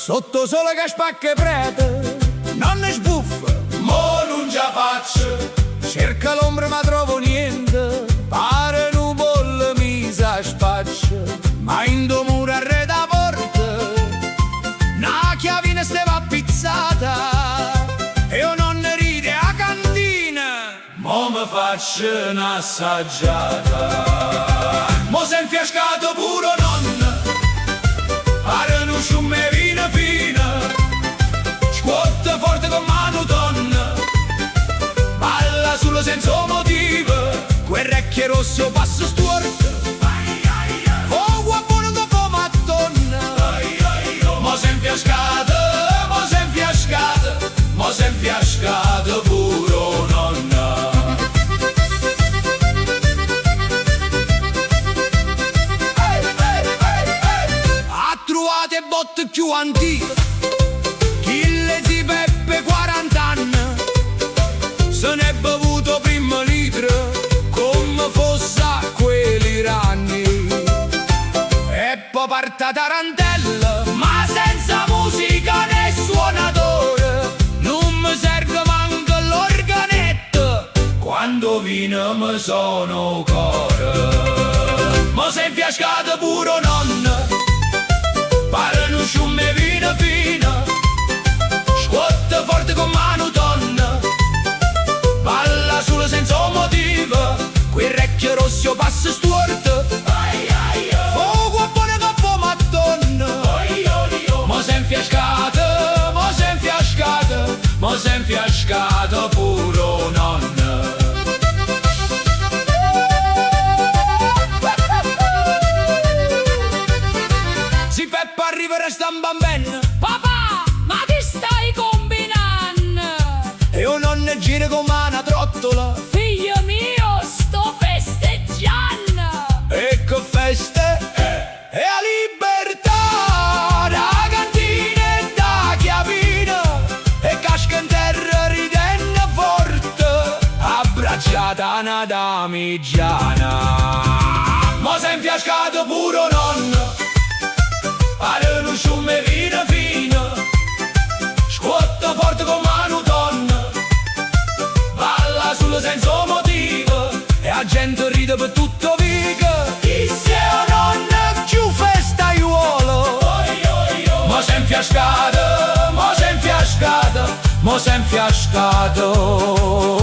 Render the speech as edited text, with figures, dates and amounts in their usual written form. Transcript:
Sotto sole che spacca e prete, non ne sbuffa, mo non già faccio. Cerca l'ombra ma trovo niente, pare nuvole mi sa spaccia. Ma in do muro arreda porta, una chiavina stava pizzata. E io non ne ride a cantina, mo mi faccio un'assaggiata. Mo si è infiascato pure nonna, pare non sciumme vina fina. Scuotte forte con mano donna, balla solo senza motivo. Quel recchie rosso passa stuorto, fuoco a buono dopo mattonna. Mo si è infiascata, mo si è infiascata, mo si è infiascata pure nonna. Ha trovato botte più antiche, chille di Peppe 40 anni. Se ne è bevuto primo litro, come fosse quelli ranni. E poi parte tarantella, ma senza musica né suonatore. Non mi serve manco l'organetto, quando vino mi sono cuore. Ma si è infiascata pure nonna, pare non sciumme vino fino. Scuotte forte con mano donna, balla solo senza motivo. Quel recchio rosso passa stuorto, fuoco a buone capo mattonna. Mo si è infiascata, mo si è infiascata, mo si è infiascata pure nonna. Si Peppa arriva e resta un bambino. Papà, ma ti stai combinando? E io non ne giro come una trottola. Figlio mio, sto festeggiando. E che feste! E a libertà da cantina e da chiavina. E casca in terra ridendo forte, abbracciata una damigiana. Mo si è infiascato pure nonna, pare non sciumme vino fino. Scuotta forte con mano donna, balla solo senza motivo. E la gente ride per tutto viga. Chi sia nonna più festaiuolo. Ma si è infiascato, ma si è infiascato, ma si è infiascato.